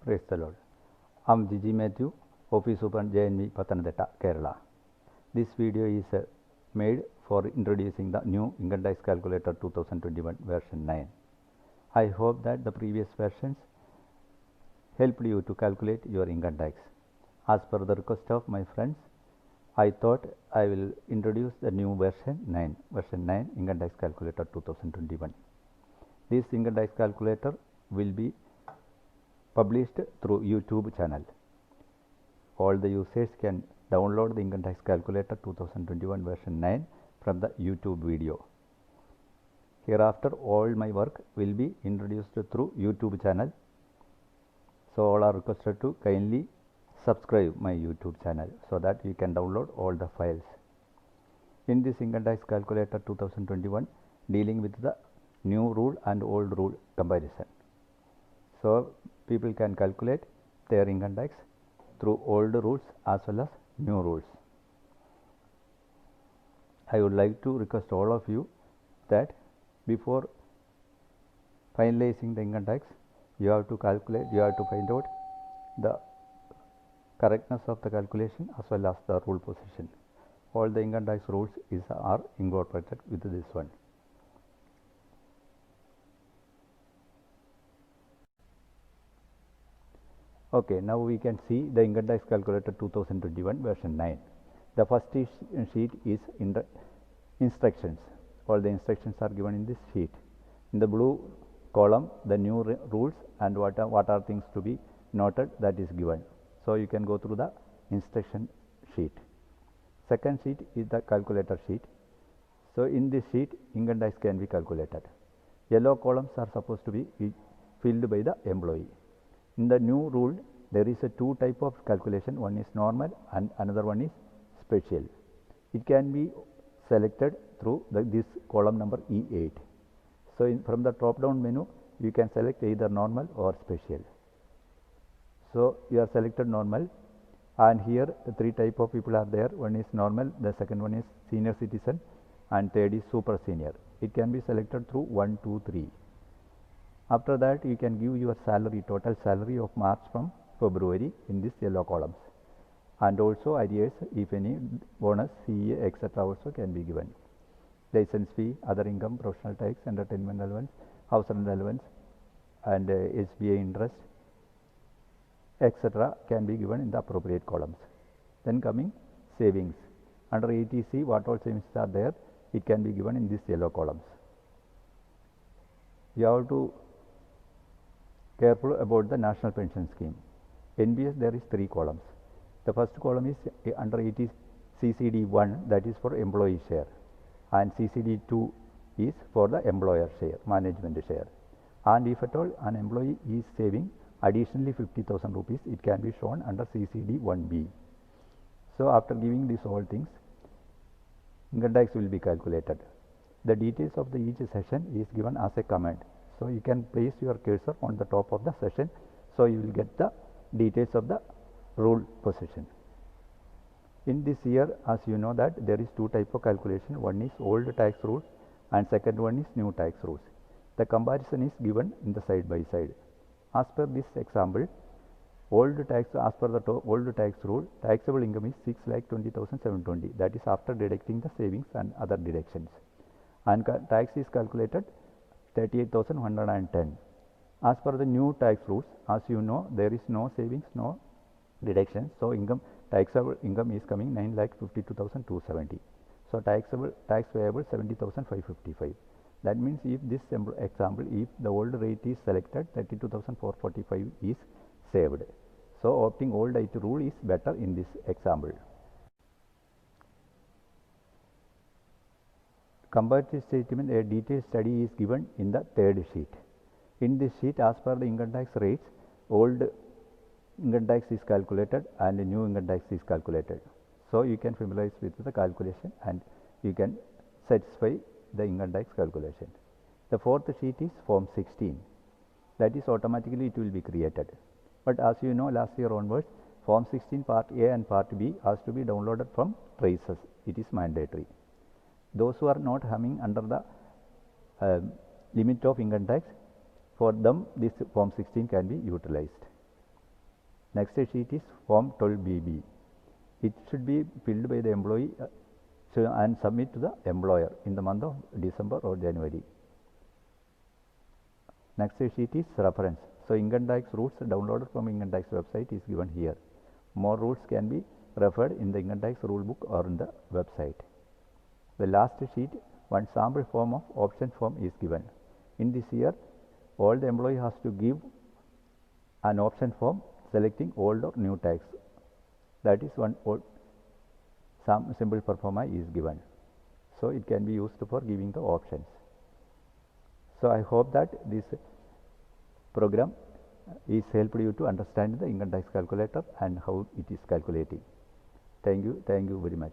Praise the Lord. I'm Gigi Matthew, Office Superintendent JNV Pathanamthitta, Kerala. This video is made for introducing the new Income Tax Calculator 2021 version 9. I hope that the previous versions helped you to calculate your income tax. As per the request of my friends, I thought I will introduce the new version 9 Income Tax Calculator 2021. This income tax calculator will be published through YouTube channel. All the users can download the income tax calculator 2021 version 9 from the YouTube video. Hereafter all my work will be introduced through YouTube channel. So all are requested to kindly subscribe my YouTube channel so that you can download all the files. In this income tax calculator 2021 dealing with the new rule and old rule comparison. So people can calculate their income tax through old rules as well as new rules. I would like to request all of you that before finalizing the income tax, you have to calculate, you have to find out the correctness of the calculation as well as the rule position. All the income tax rules are incorporated with this one. Okay, now we can see the income tax calculator 2021 version 9. The first sheet is in the instructions. All the instructions are given in this sheet. In the blue column, the new rules and what are things to be noted, that is given. So you can go through the instruction sheet. Second sheet is the calculator sheet. So in this sheet, income tax can be calculated. Yellow columns are supposed to be filled by the employee. In the new rule, there is a two type of calculation. One is normal and another one is special. It can be selected through this column number E8. So from the drop down menu, you can select either normal or special. So you are selected normal, and here the three type of people are there. One is normal, the second one is senior citizen, and third is super senior. It can be selected through 1, 2, 3. After that, you can give your salary, total salary of March from February in this yellow columns, and also arrears, if any, bonus, CA, etc. also can be given. License fee, other income, professional tax, entertainment allowance, house rent allowance, and SBA interest, etc. can be given in the appropriate columns. Then coming savings. Under ETC, what all savings are there, it can be given in these yellow columns. You have to careful about the national pension scheme. NPS, there is three columns. The first column is under CCD 1, that is for employee share, and CCD 2 is for the employer share, management share. And if at all an employee is saving additionally 50,000 rupees, it can be shown under CCD 1B. So after giving these all things, income tax will be calculated. The details of each session is given as a comment. So you can place your cursor on the top of the session, so you will get the details of the rule position. In this year, as you know that there is two type of calculation. One is old tax rules and second one is new tax rules. The comparison is given in the side by side. As per this example, old tax, as per the old tax rule, taxable income is 6,20,720. That is after deducting the savings and other deductions, and tax is calculated 38,110. As per the new tax rules, as you know, there is no savings, no deductions. So taxable income is coming 9,52,270. So tax payable 70,555. That means if this example, if the old rate is selected, 32,445 is saved. So opting old rate rule is better in this example. Comparative statement, a detailed study is given in the third sheet. In this sheet, as per the income tax rates, old income tax is calculated and new income tax is calculated. So you can familiarize with the calculation and you can satisfy the income tax calculation. The fourth sheet is Form 16. That is automatically it will be created. But as you know, last year onwards, Form 16 Part A and Part B has to be downloaded from Traces. It is mandatory. Those who are not coming under the limit of income tax, for them this Form 16 can be utilized. Next sheet is Form 12BB. It should be filled by the employee and submit to the employer in the month of December or January. Next sheet is reference. So income tax rules downloaded from income tax website is given here. More rules can be referred in the income tax rule book or in the website. The last sheet, one sample form of option form is given. In this year, all the employee has to give an option form selecting old or new tax. That is one some simple performa is given. So it can be used for giving the options. So I hope that this program is helped you to understand the income tax calculator and how it is calculating. Thank you very much.